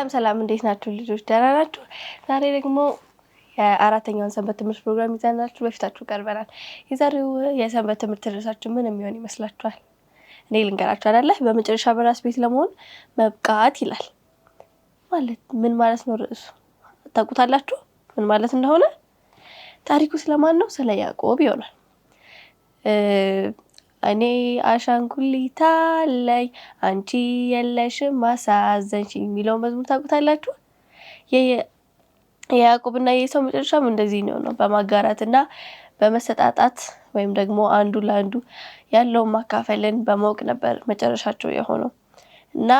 ሰላም እንዴት ናችሁ ልጆች ደህና ናችሁ? ዛሬ ደግሞ የአራተኛውን ሰንበት ትምህርት ፕሮግራም ይዘናችሁ በፊታችሁ ቀርበናል። የዛሬው የሰንበት ትምህርት ርዕሳችን ምን የሚሆን ይመስላችኋል? እኔ ልንገራችሁ አይደለ? በመጨረሻ በራስ ቤት ለመሆን መብቃት ይላል። ማለት ምን ማለት ነው? ርዕሱ ታውቁታላችሁ ምን ማለት እንደሆነ? ታሪኩ ስለማን ነው? ስለ ያዕቆብ ይሆናል። እኔ አሻንጉሊት አለኝ አንቺ የለሽም አሳዘንሽኝ የሚለውን መዝሙር ታውቁታላችሁ? የያዕቆብና የኤሳው መጨረሻም እንደዚህ ነው። በማጋራትና በመሰጣጣት ወይም ደግሞ አንዱ ለአንዱ ያለውን ማካፈልን በማወቅ ነበር መጨረሻቸው የሆነው እና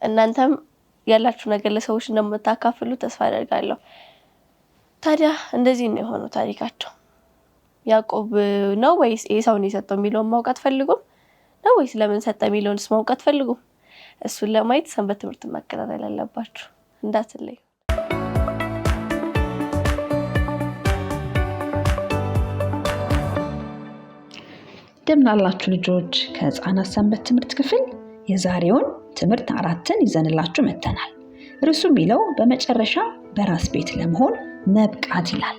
እናንተም ያላችሁ ነገር ለሰዎች እንደምታካፍሉ ተስፋ አደርጋለሁ። ታዲያ እንደዚህ ነው የሆነው ታሪካቸው። ያዕቆብ ነው ወይስ ኤሳው ነው የሰጠው የሚለውን ማወቅ አትፈልጉም? ነው ወይስ ለምን ሰጠ የሚለውንስ ማወቅ አትፈልጉም? እሱን ለማየት ሰንበት ትምህርት መከታተል አለባችሁ፣ እንዳትለዩ። እንደምን አላችሁ ልጆች? ከህፃናት ሰንበት ትምህርት ክፍል የዛሬውን ትምህርት 4ን ይዘንላችሁ መጥተናል። ርዕሱ የሚለው በመጨረሻ በራስ ቤት ለመሆን መብቃት ይላል።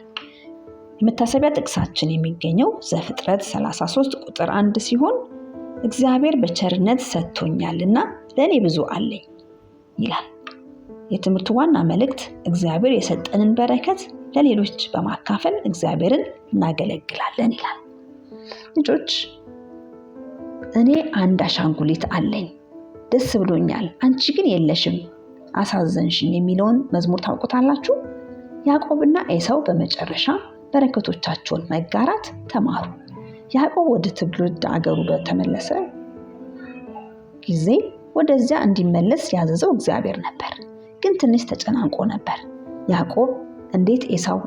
የመታሰቢያ ጥቅሳችን የሚገኘው ዘፍጥረት 33 ቁጥር 1 ሲሆን እግዚአብሔር በቸርነት ሰጥቶኛልና ለኔ ብዙ አለኝ ይላል። የትምህርቱ ዋና መልእክት እግዚአብሔር የሰጠንን በረከት ለሌሎች በማካፈል እግዚአብሔርን እናገለግላለን ይላል። ልጆች እኔ አንድ አሻንጉሊት አለኝ ደስ ብሎኛል፣ አንቺ ግን የለሽም አሳዘንሽኝ የሚለውን መዝሙር ታውቁታላችሁ? ያዕቆብና ኤሳው በመጨረሻ በረከቶቻቸውን መጋራት ተማሩ። ያዕቆብ ወደ ትውልድ አገሩ በተመለሰ ጊዜ ወደዚያ እንዲመለስ ያዘዘው እግዚአብሔር ነበር። ግን ትንሽ ተጨናንቆ ነበር። ያዕቆብ እንዴት ኤሳው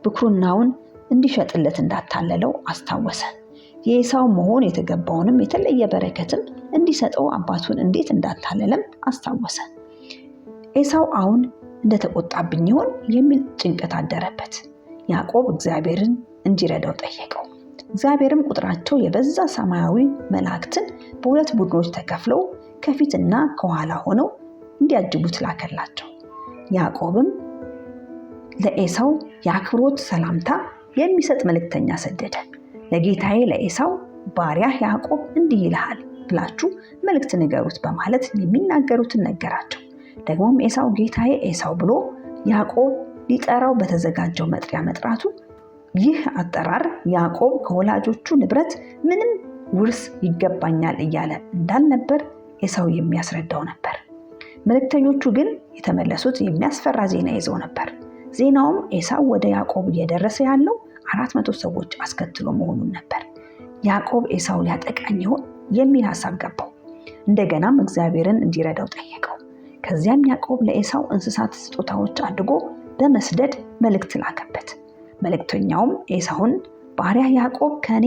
ብኩርናውን እንዲሸጥለት እንዳታለለው አስታወሰ። የኤሳው መሆን የተገባውንም የተለየ በረከትም እንዲሰጠው አባቱን እንዴት እንዳታለለም አስታወሰ። ኤሳው አሁን እንደተቆጣብኝ ይሆን የሚል ጭንቀት አደረበት። ያዕቆብ እግዚአብሔርን እንዲረዳው ጠየቀው። እግዚአብሔርም ቁጥራቸው የበዛ ሰማያዊ መላእክትን በሁለት ቡድኖች ተከፍለው ከፊትና ከኋላ ሆነው እንዲያጅቡት ላከላቸው። ያዕቆብም ለኤሳው የአክብሮት ሰላምታ የሚሰጥ መልእክተኛ ሰደደ። ለጌታዬ ለኤሳው ባሪያህ ያዕቆብ እንዲህ ይልሃል ብላችሁ መልእክት ንገሩት በማለት የሚናገሩትን ነገራቸው። ደግሞም ኤሳው ጌታዬ ኤሳው ብሎ ያዕቆብ ሊጠራው በተዘጋጀው መጥሪያ መጥራቱ ይህ አጠራር ያዕቆብ ከወላጆቹ ንብረት ምንም ውርስ ይገባኛል እያለ እንዳልነበር ኤሳው የሚያስረዳው ነበር። መልእክተኞቹ ግን የተመለሱት የሚያስፈራ ዜና ይዘው ነበር። ዜናውም ኤሳው ወደ ያዕቆብ እየደረሰ ያለው 400 ሰዎች አስከትሎ መሆኑን ነበር። ያዕቆብ ኤሳው ሊያጠቃኝ ይሆን የሚል ሐሳብ ገባው። እንደገናም እግዚአብሔርን እንዲረዳው ጠየቀው። ከዚያም ያዕቆብ ለኤሳው እንስሳት ስጦታዎች አድርጎ በመስደድ መልእክት ላከበት። መልእክተኛውም ኤሳውን ባሪያ ያዕቆብ ከኔ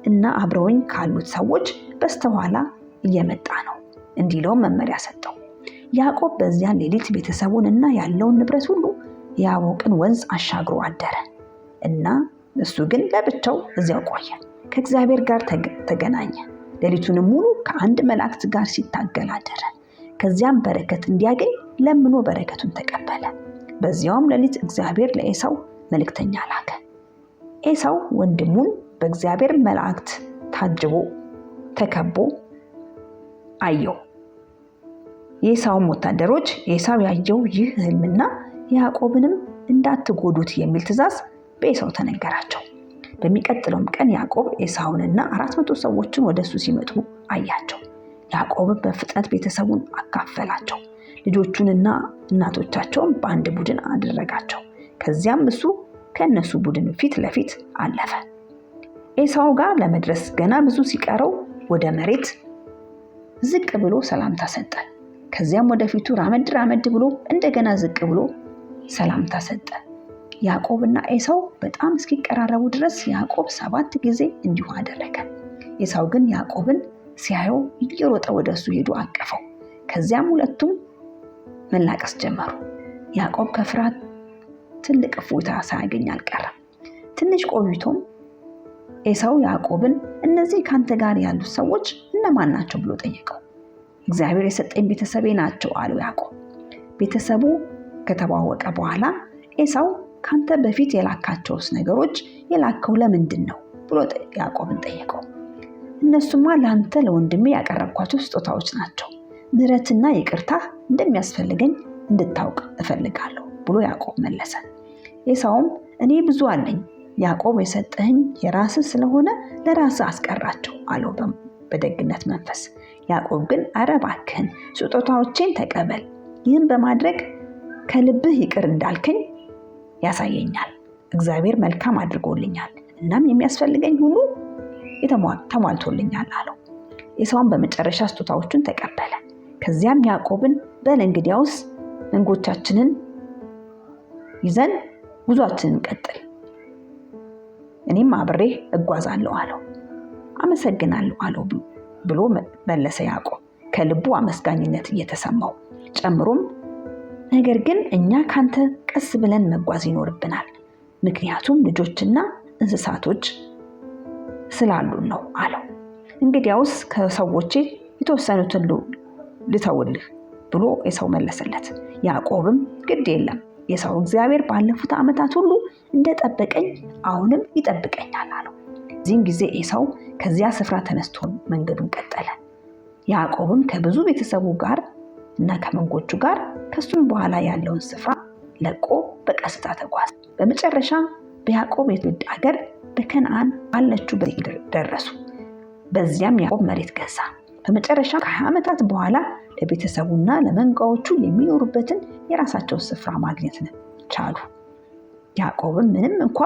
እና አብረውኝ ካሉት ሰዎች በስተኋላ እየመጣ ነው እንዲለው መመሪያ ሰጠው። ያዕቆብ በዚያ ሌሊት ቤተሰቡን እና ያለውን ንብረት ሁሉ የያቦቅን ወንዝ አሻግሮ አደረ እና እሱ ግን ለብቻው እዚያው ቆየ። ከእግዚአብሔር ጋር ተገናኘ። ሌሊቱንም ሙሉ ከአንድ መላእክት ጋር ሲታገል አደረ። ከዚያም በረከት እንዲያገኝ ለምኖ በረከቱን ተቀበለ። በዚያውም ሌሊት እግዚአብሔር ለኤሳው መልእክተኛ ላከ። ኤሳው ወንድሙን በእግዚአብሔር መላእክት ታጅቦ ተከቦ አየው። የኤሳውም ወታደሮች ኤሳው ያየው ይህ ህልምና ያዕቆብንም እንዳትጎዱት የሚል ትእዛዝ በኤሳው ተነገራቸው። በሚቀጥለውም ቀን ያዕቆብ ኤሳውንና 400 ሰዎችን ወደሱ ሲመጡ አያቸው። ያዕቆብም በፍጥነት ቤተሰቡን አካፈላቸው። ልጆቹንና እናቶቻቸውን በአንድ ቡድን አደረጋቸው። ከዚያም እሱ ከነሱ ቡድን ፊት ለፊት አለፈ። ኤሳው ጋር ለመድረስ ገና ብዙ ሲቀረው ወደ መሬት ዝቅ ብሎ ሰላምታ ሰጠ። ከዚያም ወደፊቱ ራመድ ብሎ እንደገና ዝቅ ብሎ ሰላምታ ሰጠ። ያዕቆብና ኤሳው በጣም እስኪቀራረቡ ድረስ ያዕቆብ 7 ጊዜ እንዲሁ አደረገ። ኤሳው ግን ያዕቆብን ሲያየው እየሮጠ ወደሱ ሄዶ አቀፈው። ከዚያም ሁለቱም መላቀስ ጀመሩ። ያዕቆብ ከፍርሃት ትልቅ እፎይታ ሳያገኝ አልቀረም። ትንሽ ቆይቶም ኤሳው ያዕቆብን እነዚህ ካንተ ጋር ያሉት ሰዎች እነማን ናቸው ብሎ ጠየቀው። እግዚአብሔር የሰጠኝ ቤተሰቤ ናቸው አለው ያዕቆብ። ቤተሰቡ ከተዋወቀ በኋላ ኤሳው ካንተ በፊት የላካቸውስ ነገሮች የላከው ለምንድን ነው ብሎ ያዕቆብን ጠየቀው። እነሱማ ለአንተ ለወንድሜ ያቀረብኳቸው ስጦታዎች ናቸው፣ ምሕረትና ይቅርታ እንደሚያስፈልገኝ እንድታውቅ እፈልጋለሁ ብሎ ያዕቆብ መለሰ። ኤሳውም እኔ ብዙ አለኝ፣ ያዕቆብ የሰጠህኝ የራስህ ስለሆነ ለራስህ አስቀራቸው አለው በደግነት መንፈስ። ያዕቆብ ግን ኧረ እባክህን ስጦታዎቼን ተቀበል፣ ይህን በማድረግ ከልብህ ይቅር እንዳልከኝ ያሳየኛል። እግዚአብሔር መልካም አድርጎልኛል፣ እናም የሚያስፈልገኝ ሁሉ ተሟልቶልኛል አለው። ኤሳውም በመጨረሻ ስጦታዎቹን ተቀበለ። ከዚያም ያዕቆብን በል እንግዲያውስ መንጎቻችንን ይዘን ጉዟችንን ቀጥል፣ እኔም አብሬ እጓዛለሁ አለው። አመሰግናለሁ አለው ብሎ መለሰ ያዕቆብ ከልቡ አመስጋኝነት እየተሰማው። ጨምሮም ነገር ግን እኛ ካንተ ቀስ ብለን መጓዝ ይኖርብናል፣ ምክንያቱም ልጆችና እንስሳቶች ስላሉን ነው አለው። እንግዲያውስ ከሰዎቼ የተወሰኑትን ልተውልህ ብሎ ኤሳው መለሰለት። ያዕቆብም ግድ የለም ኤሳው እግዚአብሔር ባለፉት ዓመታት ሁሉ እንደጠበቀኝ አሁንም ይጠብቀኛል አለው። እዚህም ጊዜ ኤሳው ከዚያ ስፍራ ተነስቶ መንገዱን ቀጠለ። ያዕቆብም ከብዙ ቤተሰቡ ጋር እና ከመንጎቹ ጋር ከሱም በኋላ ያለውን ስፍራ ለቆ በቀስታ ተጓዘ። በመጨረሻ በያዕቆብ የትውልድ ሀገር በከነዓን ባለችው ደረሱ። በዚያም ያዕቆብ መሬት ገዛ። በመጨረሻ ከ20 ዓመታት በኋላ ለቤተሰቡና ለመንጋዎቹ የሚኖሩበትን የራሳቸው ስፍራ ማግኘት ቻሉ። ያዕቆብም ምንም እንኳ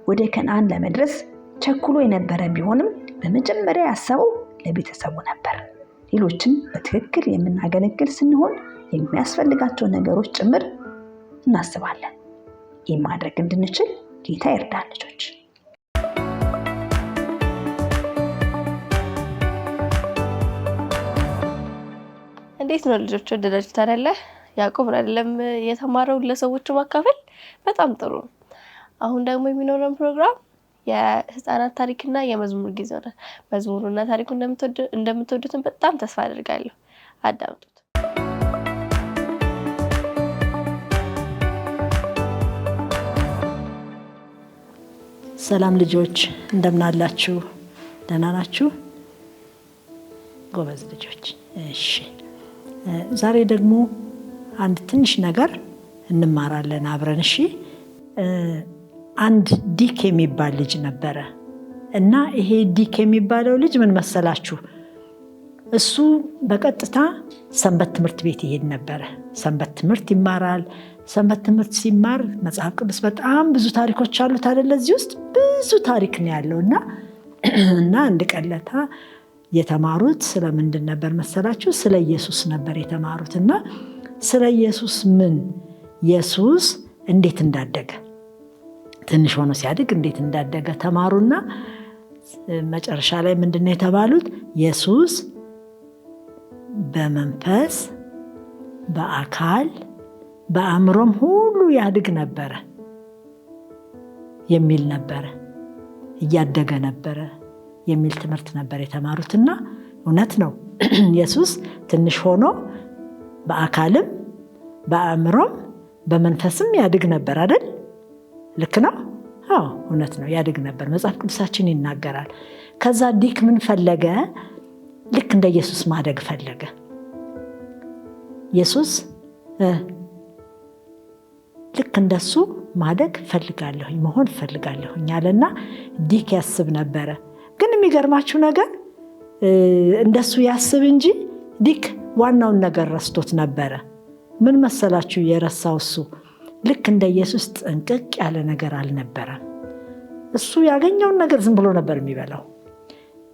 ወደ ከነዓን ለመድረስ ቸኩሎ የነበረ ቢሆንም በመጀመሪያ ያሰበው ለቤተሰቡ ነበር። ሌሎችን በትክክል የምናገለግል ስንሆን የሚያስፈልጋቸው ነገሮች ጭምር እናስባለን። ይህ ማድረግ እንድንችል ጌታ ይርዳን። ልጆች እንዴት ነው ልጆች? ወደዳችሁት አይደለ? ያዕቆብ አይደለም የተማረው ለሰዎች ማካፈል? በጣም ጥሩ ነው። አሁን ደግሞ የሚኖረን ፕሮግራም የህፃናት ታሪክና የመዝሙር ጊዜ ነው። መዝሙሩና ታሪኩ እንደምትወዱትን በጣም ተስፋ አደርጋለሁ። አዳምጡት። ሰላም ልጆች፣ እንደምን አላችሁ? ደህና ናችሁ? ጎበዝ ልጆች። እሺ፣ ዛሬ ደግሞ አንድ ትንሽ ነገር እንማራለን አብረን። እሺ፣ አንድ ዲክ የሚባል ልጅ ነበረ እና ይሄ ዲክ የሚባለው ልጅ ምን መሰላችሁ? እሱ በቀጥታ ሰንበት ትምህርት ቤት ይሄድ ነበረ። ሰንበት ትምህርት ይማራል። ሰንበት ትምህርት ሲማር መጽሐፍ ቅዱስ በጣም ብዙ ታሪኮች አሉት አይደለ? እዚህ ውስጥ ብዙ ታሪክ ነው ያለው እና አንድ ቀለታ የተማሩት ስለምንድን ነበር መሰላችሁ? ስለ ኢየሱስ ነበር የተማሩት እና ስለ ኢየሱስ ኢየሱስ እንዴት እንዳደገ ትንሽ ሆኖ ሲያድግ እንዴት እንዳደገ ተማሩና መጨረሻ ላይ ምንድነው የተባሉት? ኢየሱስ በመንፈስ በአካል በአእምሮም ሁሉ ያድግ ነበረ የሚል ነበረ። እያደገ ነበረ የሚል ትምህርት ነበር የተማሩትና እውነት ነው። ኢየሱስ ትንሽ ሆኖ በአካልም በአእምሮም በመንፈስም ያድግ ነበር አይደል? ልክ ነው? አዎ እውነት ነው፣ ያድግ ነበር። መጽሐፍ ቅዱሳችን ይናገራል። ከዛ ዲክ ምን ፈለገ? ልክ እንደ ኢየሱስ ማደግ ፈለገ። ኢየሱስ ልክ እንደሱ ማደግ ፈልጋለሁኝ መሆን ፈልጋለሁኝ አለና ዲክ ያስብ ነበረ። ግን የሚገርማችሁ ነገር እንደሱ ያስብ እንጂ ዲክ ዋናውን ነገር ረስቶት ነበረ። ምን መሰላችሁ የረሳው? እሱ ልክ እንደ ኢየሱስ ጥንቅቅ ያለ ነገር አልነበረም። እሱ ያገኘውን ነገር ዝም ብሎ ነበር የሚበላው።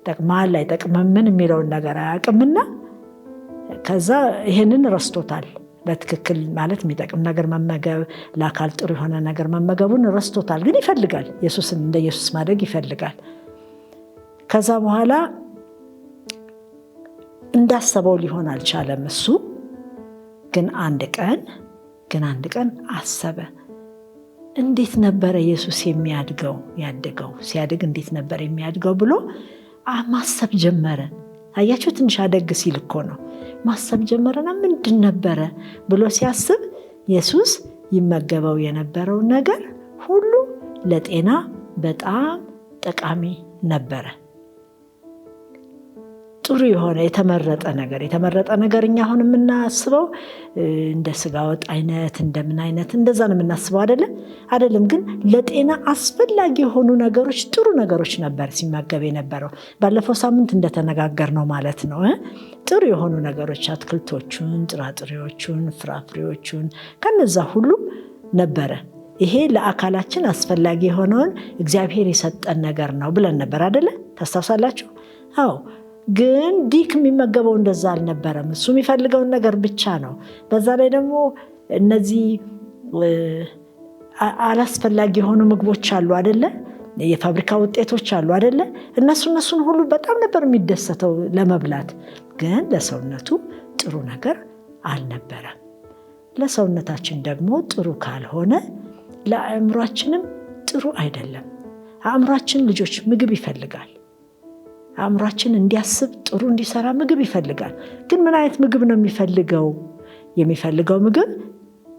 ጠቅማል አይጠቅምምን የሚለውን ነገር አያውቅምና ከዛ ይሄንን ረስቶታል። በትክክል ማለት የሚጠቅም ነገር መመገብ፣ ለአካል ጥሩ የሆነ ነገር መመገቡን ረስቶታል። ግን ይፈልጋል፣ ኢየሱስን እንደ ኢየሱስ ማደግ ይፈልጋል። ከዛ በኋላ እንዳሰበው ሊሆን አልቻለም። እሱ ግን አንድ ቀን አሰበ። እንዴት ነበረ ኢየሱስ ያደገው ሲያድግ እንዴት ነበር የሚያድገው ብሎ ማሰብ ጀመረ። አያችሁ፣ ትንሽ አደግ ሲል እኮ ነው ማሰብ ጀመረና ምንድን ነበረ ብሎ ሲያስብ ኢየሱስ ይመገበው የነበረው ነገር ሁሉ ለጤና በጣም ጠቃሚ ነበረ። ጥሩ የሆነ የተመረጠ ነገር እኛ አሁን የምናስበው እንደ ስጋ ወጥ አይነት እንደምን አይነት እንደዛ ነው የምናስበው አይደለም። ግን ለጤና አስፈላጊ የሆኑ ነገሮች ጥሩ ነገሮች ነበር ሲመገብ የነበረው። ባለፈው ሳምንት እንደተነጋገርነው ማለት ነው። ጥሩ የሆኑ ነገሮች አትክልቶቹን፣ ጥራጥሬዎቹን፣ ፍራፍሬዎቹን ከነዛ ሁሉ ነበረ። ይሄ ለአካላችን አስፈላጊ የሆነውን እግዚአብሔር የሰጠን ነገር ነው ብለን ነበር አይደለ? ታስታውሳላችሁ? አዎ። ግን ዲክ የሚመገበው እንደዛ አልነበረም። እሱ የሚፈልገውን ነገር ብቻ ነው። በዛ ላይ ደግሞ እነዚህ አላስፈላጊ የሆኑ ምግቦች አሉ አይደለ? የፋብሪካ ውጤቶች አሉ አይደለ? እነሱን ሁሉ በጣም ነበር የሚደሰተው ለመብላት። ግን ለሰውነቱ ጥሩ ነገር አልነበረም። ለሰውነታችን ደግሞ ጥሩ ካልሆነ ለአእምሯችንም ጥሩ አይደለም። አእምሯችን ልጆች ምግብ ይፈልጋል። አእምሯችን እንዲያስብ ጥሩ እንዲሰራ ምግብ ይፈልጋል። ግን ምን አይነት ምግብ ነው የሚፈልገው? የሚፈልገው ምግብ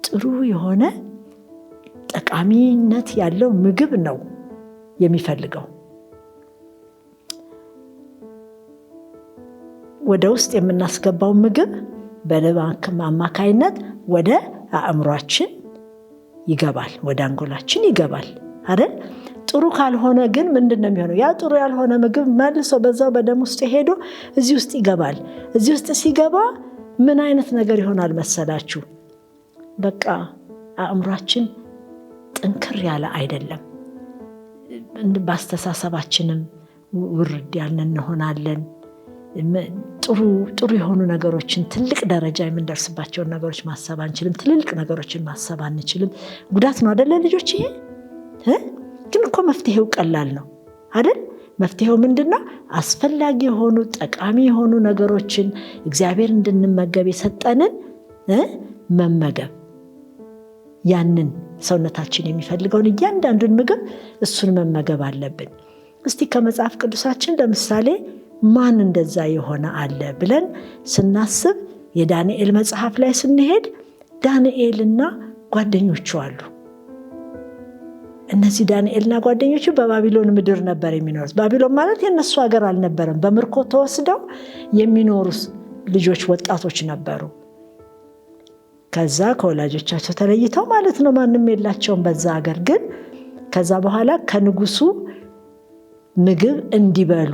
ጥሩ የሆነ ጠቃሚነት ያለው ምግብ ነው የሚፈልገው። ወደ ውስጥ የምናስገባው ምግብ በልብ አማካይነት ወደ አእምሯችን ይገባል፣ ወደ አንጎላችን ይገባል አይደል? ጥሩ ካልሆነ ግን ምንድን ነው የሚሆነው? ያ ጥሩ ያልሆነ ምግብ መልሶ በዛው በደም ውስጥ ሄዶ እዚህ ውስጥ ይገባል። እዚህ ውስጥ ሲገባ ምን አይነት ነገር ይሆናል መሰላችሁ? በቃ አእምሯችን ጥንክር ያለ አይደለም። በአስተሳሰባችንም ውርድ ያልን እንሆናለን። ጥሩ የሆኑ ነገሮችን ትልቅ ደረጃ የምንደርስባቸውን ነገሮች ማሰብ አንችልም። ትልልቅ ነገሮችን ማሰብ አንችልም። ጉዳት ነው አይደለ ልጆች? ይሄ ግን እኮ መፍትሄው ቀላል ነው አይደል? መፍትሄው ምንድነው? አስፈላጊ የሆኑ ጠቃሚ የሆኑ ነገሮችን እግዚአብሔር እንድንመገብ የሰጠንን መመገብ፣ ያንን ሰውነታችን የሚፈልገውን እያንዳንዱን ምግብ እሱን መመገብ አለብን። እስቲ ከመጽሐፍ ቅዱሳችን ለምሳሌ ማን እንደዛ የሆነ አለ ብለን ስናስብ የዳንኤል መጽሐፍ ላይ ስንሄድ ዳንኤልና ጓደኞቹ አሉ። እነዚህ ዳንኤልና ጓደኞቹ በባቢሎን ምድር ነበር የሚኖሩት። ባቢሎን ማለት የነሱ ሀገር አልነበረም። በምርኮ ተወስደው የሚኖሩ ልጆች ወጣቶች ነበሩ። ከዛ ከወላጆቻቸው ተለይተው ማለት ነው፣ ማንም የላቸውም በዛ ሀገር። ግን ከዛ በኋላ ከንጉሱ ምግብ እንዲበሉ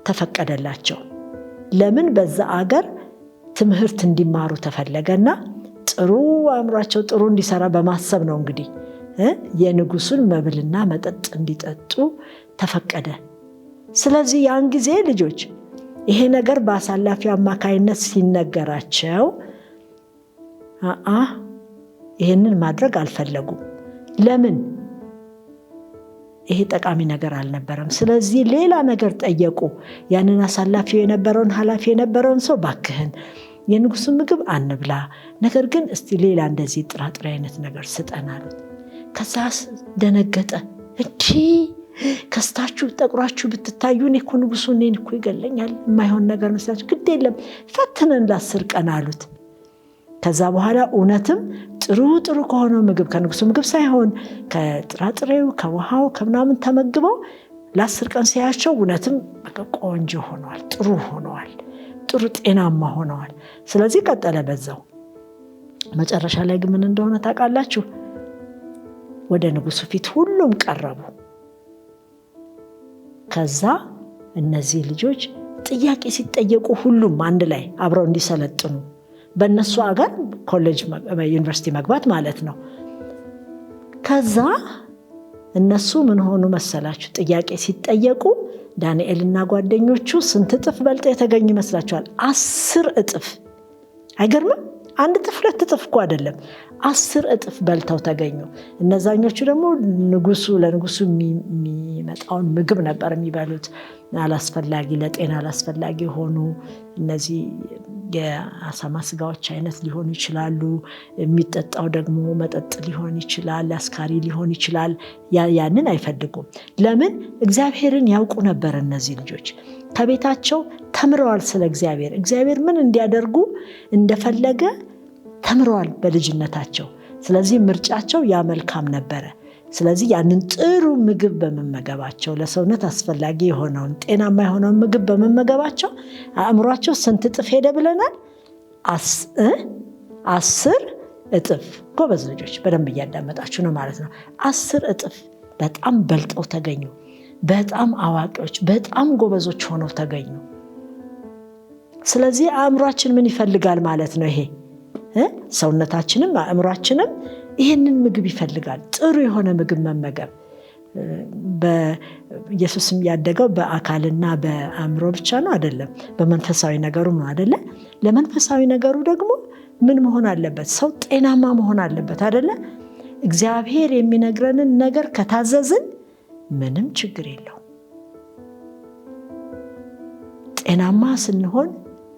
ተፈቀደላቸው። ለምን? በዛ አገር ትምህርት እንዲማሩ ተፈለገና ጥሩ አእምሯቸው ጥሩ እንዲሰራ በማሰብ ነው እንግዲህ የንጉሱን መብልና መጠጥ እንዲጠጡ ተፈቀደ። ስለዚህ ያን ጊዜ ልጆች ይሄ ነገር በአሳላፊው አማካይነት ሲነገራቸው ይሄንን ማድረግ አልፈለጉም። ለምን? ይሄ ጠቃሚ ነገር አልነበረም። ስለዚህ ሌላ ነገር ጠየቁ። ያንን አሳላፊው የነበረውን ኃላፊ የነበረውን ሰው ባክህን የንጉሱን ምግብ አንብላ፣ ነገር ግን እስቲ ሌላ እንደዚህ ጥራጥሬ አይነት ነገር ስጠን አሉት። ከዛስ ደነገጠ። እንዲህ ከስታችሁ ጠቁራችሁ ብትታዩ እኔ እኮ ንጉሱ እኔን እኮ ይገለኛል፣ የማይሆን ነገር መስላችሁ፣ ግድ የለም ፈትነን ለ10 ቀን አሉት። ከዛ በኋላ እውነትም ጥሩ ከሆነው ምግብ ከንጉሱ ምግብ ሳይሆን ከጥራጥሬው ከውሃው ከምናምን ተመግበው ለ10 ቀን ሲያያቸው እውነትም ቆንጆ ሆነዋል፣ ጥሩ ሆነዋል፣ ጥሩ ጤናማ ሆነዋል። ስለዚህ ቀጠለ በዛው። መጨረሻ ላይ ግን ምን እንደሆነ ታውቃላችሁ? ወደ ንጉሱ ፊት ሁሉም ቀረቡ። ከዛ እነዚህ ልጆች ጥያቄ ሲጠየቁ ሁሉም አንድ ላይ አብረው እንዲሰለጥኑ በእነሱ አገር ኮሌጅ ዩኒቨርሲቲ መግባት ማለት ነው። ከዛ እነሱ ምን ሆኑ መሰላችሁ? ጥያቄ ሲጠየቁ ዳንኤልና ጓደኞቹ ስንት እጥፍ በልጠው የተገኙ ይመስላችኋል? 10 እጥፍ። አይገርምም? 1 እጥፍ 2 እጥፍ እኮ አይደለም፣ 10 እጥፍ በልተው ተገኙ። እነዛኞቹ ደግሞ ለንጉሱ የሚመጣውን ምግብ ነበር የሚበሉት። አላስፈላጊ ለጤና አላስፈላጊ የሆኑ እነዚህ የአሳማ ስጋዎች አይነት ሊሆኑ ይችላሉ። የሚጠጣው ደግሞ መጠጥ ሊሆን ይችላል፣ አስካሪ ሊሆን ይችላል። ያንን አይፈልጉም። ለምን? እግዚአብሔርን ያውቁ ነበር። እነዚህ ልጆች ከቤታቸው ተምረዋል ስለ እግዚአብሔር ምን እንዲያደርጉ እንደፈለገ ተምረዋል በልጅነታቸው። ስለዚህ ምርጫቸው ያ መልካም ነበረ። ስለዚህ ያንን ጥሩ ምግብ በመመገባቸው ለሰውነት አስፈላጊ የሆነውን ጤናማ የሆነውን ምግብ በመመገባቸው አእምሯቸው ስንት እጥፍ ሄደ ብለናል? 10 እጥፍ። ጎበዝ ልጆች በደንብ እያዳመጣችሁ ነው ማለት ነው። 10 እጥፍ በጣም በልጠው ተገኙ። በጣም አዋቂዎች፣ በጣም ጎበዞች ሆነው ተገኙ። ስለዚህ አእምሯችን ምን ይፈልጋል ማለት ነው? ይሄ ሰውነታችንም አእምሯችንም ይህንን ምግብ ይፈልጋል። ጥሩ የሆነ ምግብ መመገብ። በኢየሱስም ያደገው በአካልና በአእምሮ ብቻ ነው አይደለም፣ በመንፈሳዊ ነገሩ ነው አይደለ? ለመንፈሳዊ ነገሩ ደግሞ ምን መሆን አለበት? ሰው ጤናማ መሆን አለበት አይደለ? እግዚአብሔር የሚነግረንን ነገር ከታዘዝን ምንም ችግር የለው። ጤናማ ስንሆን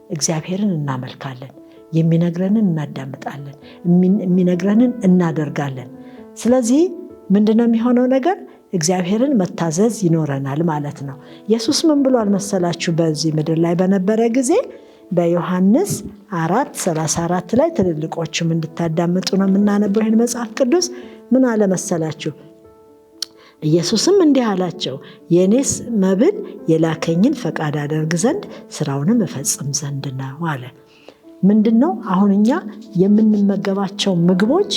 እግዚአብሔርን እናመልካለን፣ የሚነግረንን እናዳምጣለን፣ የሚነግረንን እናደርጋለን። ስለዚህ ምንድነው የሚሆነው ነገር? እግዚአብሔርን መታዘዝ ይኖረናል ማለት ነው። ኢየሱስ ምን ብሏል መሰላችሁ? በዚህ ምድር ላይ በነበረ ጊዜ በዮሐንስ 4:34 ላይ ትልልቆችም እንድታዳምጡ ነው የምናነበው ይህን መጽሐፍ ቅዱስ። ምን አለ መሰላችሁ? ኢየሱስም እንዲህ አላቸው፣ የኔስ መብል የላከኝን ፈቃድ አደርግ ዘንድ ስራውንም እፈጽም ዘንድ ነው አለ። ምንድነው? አሁን እኛ የምንመገባቸው ምግቦች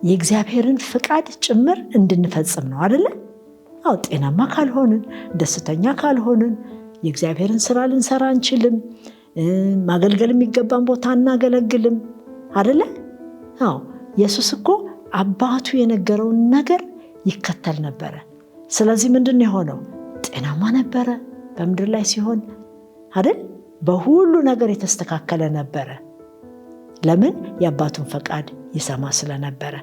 የእግዚአብሔርን ፈቃድ ጭምር እንድንፈጽም ነው አይደለ? አዎ፣ ጤናማ ካልሆንን፣ ደስተኛ ካልሆንን የእግዚአብሔርን ስራ ልንሰራ አንችልም። ማገልገል የሚገባን ቦታ እናገለግልም አይደለ? አዎ፣ ኢየሱስ እኮ አባቱ የነገረውን ነገር ይከተል ነበረ። ስለዚህ ምንድን የሆነው? ጤናማ ነበረ በምድር ላይ ሲሆን አይደል? በሁሉ ነገር የተስተካከለ ነበረ። ለምን? የአባቱን ፈቃድ ይሰማ ስለነበረ።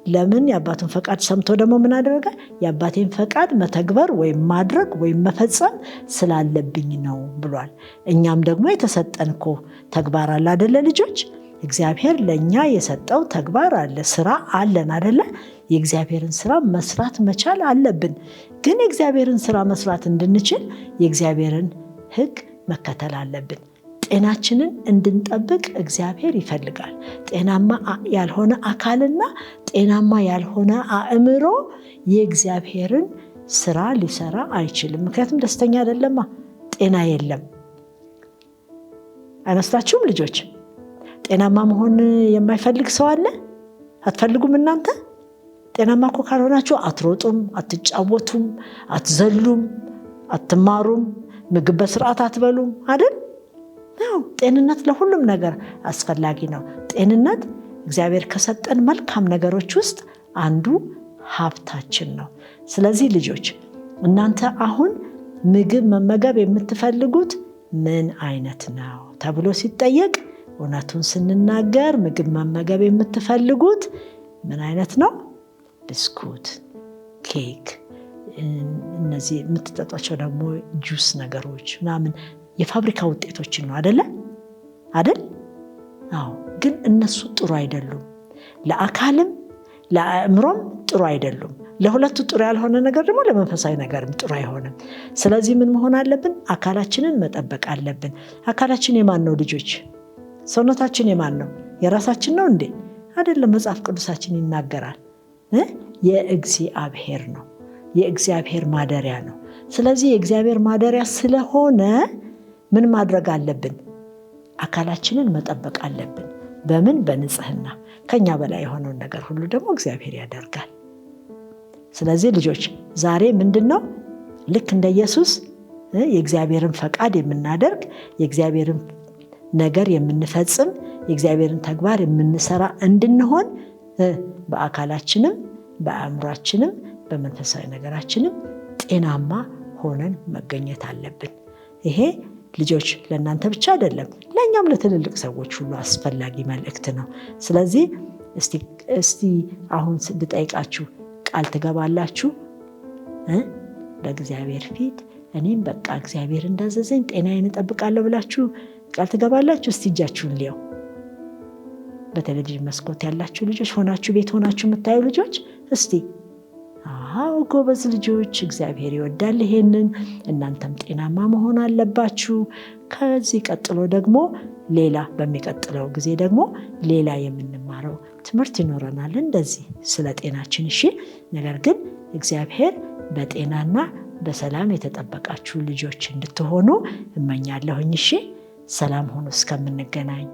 ለምን? የአባቱን ፈቃድ ሰምቶ ደግሞ ምን አደረገ? የአባቴን ፈቃድ መተግበር ወይም ማድረግ ወይም መፈጸም ስላለብኝ ነው ብሏል። እኛም ደግሞ የተሰጠን እኮ ተግባር አለ አይደለ ልጆች? እግዚአብሔር ለእኛ የሰጠው ተግባር አለ፣ ስራ አለን አይደለ? የእግዚአብሔርን ስራ መስራት መቻል አለብን። ግን የእግዚአብሔርን ስራ መስራት እንድንችል የእግዚአብሔርን ሕግ መከተል አለብን። ጤናችንን እንድንጠብቅ እግዚአብሔር ይፈልጋል። ጤናማ ያልሆነ አካልና ጤናማ ያልሆነ አእምሮ የእግዚአብሔርን ስራ ሊሰራ አይችልም። ምክንያቱም ደስተኛ አይደለማ፣ ጤና የለም። አይመስላችሁም ልጆች? ጤናማ መሆን የማይፈልግ ሰው አለ? አትፈልጉም እናንተ? ጤናማ እኮ ካልሆናችሁ አትሮጡም፣ አትጫወቱም፣ አትዘሉም፣ አትማሩም፣ ምግብ በስርዓት አትበሉም አይደል? ጤንነት ለሁሉም ነገር አስፈላጊ ነው። ጤንነት እግዚአብሔር ከሰጠን መልካም ነገሮች ውስጥ አንዱ ሀብታችን ነው። ስለዚህ ልጆች እናንተ አሁን ምግብ መመገብ የምትፈልጉት ምን አይነት ነው ተብሎ ሲጠየቅ እውነቱን ስንናገር ምግብ መመገብ የምትፈልጉት ምን አይነት ነው? ብስኩት፣ ኬክ፣ እነዚህ የምትጠጧቸው ደግሞ ጁስ ነገሮች ምናምን የፋብሪካ ውጤቶችን ነው አይደለ? አዎ። ግን እነሱ ጥሩ አይደሉም። ለአካልም ለአእምሮም ጥሩ አይደሉም። ለሁለቱ ጥሩ ያልሆነ ነገር ደግሞ ለመንፈሳዊ ነገርም ጥሩ አይሆንም። ስለዚህ ምን መሆን አለብን? አካላችንን መጠበቅ አለብን። አካላችን የማን ነው ልጆች? ሰውነታችን የማን ነው? የራሳችን ነው እንዴ? አይደለም። መጽሐፍ ቅዱሳችን ይናገራል የእግዚአብሔር ነው፣ የእግዚአብሔር ማደሪያ ነው። ስለዚህ የእግዚአብሔር ማደሪያ ስለሆነ ምን ማድረግ አለብን? አካላችንን መጠበቅ አለብን። በምን? በንጽህና። ከኛ በላይ የሆነውን ነገር ሁሉ ደግሞ እግዚአብሔር ያደርጋል። ስለዚህ ልጆች ዛሬ ምንድነው? ልክ እንደ ኢየሱስ የእግዚአብሔርን ፈቃድ የምናደርግ፣ የእግዚአብሔርን ነገር የምንፈጽም፣ የእግዚአብሔርን ተግባር የምንሰራ እንድንሆን በአካላችንም በአእምሯችንም በመንፈሳዊ ነገራችንም ጤናማ ሆነን መገኘት አለብን። ይሄ ልጆች ለእናንተ ብቻ አይደለም፣ ለእኛም ለትልልቅ ሰዎች ሁሉ አስፈላጊ መልእክት ነው። ስለዚህ እስቲ አሁን ልጠይቃችሁ፣ ቃል ትገባላችሁ በእግዚአብሔር ፊት? እኔም በቃ እግዚአብሔር እንዳዘዘኝ ጤናዬን እጠብቃለሁ ብላችሁ ቃል ትገባላችሁ? እስቲ እጃችሁን ሊያው። በቴሌቪዥን መስኮት ያላችሁ ልጆች ሆናችሁ፣ ቤት ሆናችሁ የምታዩ ልጆች እስቲ አዎ ጎበዝ ልጆች፣ እግዚአብሔር ይወዳል ይሄንን። እናንተም ጤናማ መሆን አለባችሁ። ከዚህ ቀጥሎ ደግሞ ሌላ በሚቀጥለው ጊዜ ደግሞ ሌላ የምንማረው ትምህርት ይኖረናል እንደዚህ ስለ ጤናችን። እሺ፣ ነገር ግን እግዚአብሔር በጤናና በሰላም የተጠበቃችሁ ልጆች እንድትሆኑ እመኛለሁኝ። እሺ፣ ሰላም ሁኑ እስከምንገናኝ።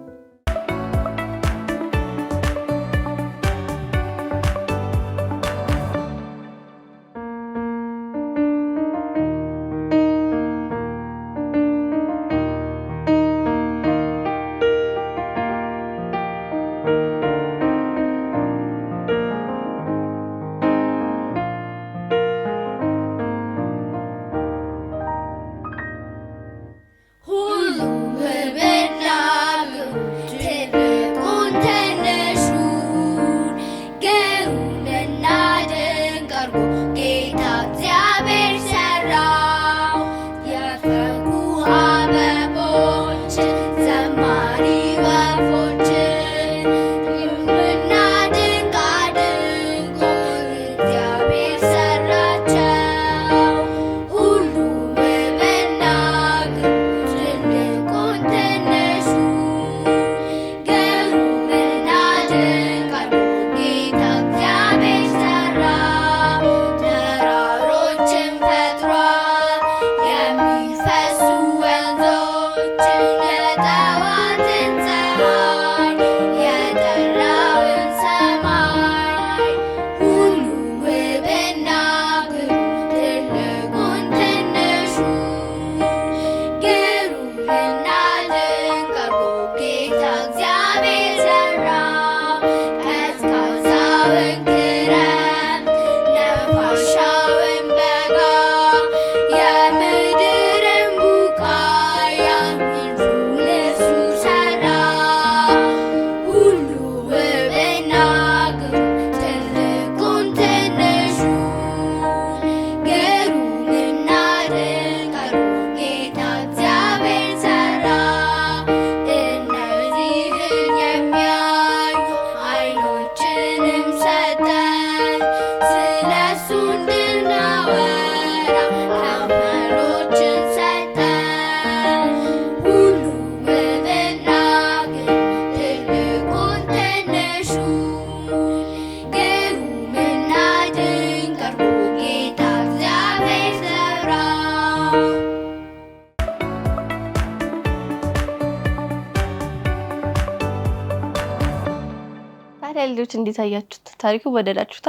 ልጆች እንዴት አያችሁት? ታሪኩ ወደዳችሁታ?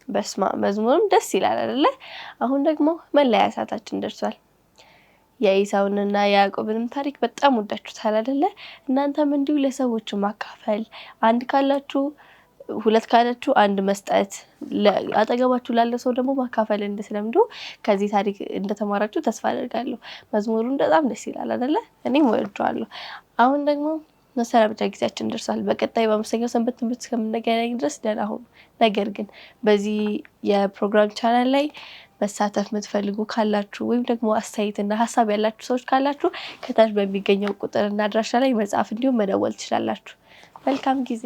በስማ መዝሙሩም ደስ ይላል አይደለ? አሁን ደግሞ መለያ ሰዓታችን ደርሷል። የኢሳውንና ያዕቆብንም ታሪክ በጣም ወዳችሁታል አይደለ? እናንተም እንዲሁ ለሰዎች ማካፈል፣ አንድ ካላችሁ ሁለት ካላችሁ አንድ መስጠት፣ አጠገባችሁ ላለ ሰው ደግሞ ማካፈል እንድትለምዱ ከዚህ ታሪክ እንደተማራችሁ ተስፋ አደርጋለሁ። መዝሙሩን በጣም ደስ ይላል አይደለ? እኔም ወድጄዋለሁ። አሁን ደግሞ መሰናበቻ ጊዜያችን ደርሷል። በቀጣይ በአምስተኛው ሰንበት ትምህርት እስከምንገናኝ ድረስ ደህና ሁኑ። ነገር ግን በዚህ የፕሮግራም ቻናል ላይ መሳተፍ የምትፈልጉ ካላችሁ ወይም ደግሞ አስተያየትና ሀሳብ ያላችሁ ሰዎች ካላችሁ ከታች በሚገኘው ቁጥርና አድራሻ ላይ መጻፍ እንዲሁም መደወል ትችላላችሁ። መልካም ጊዜ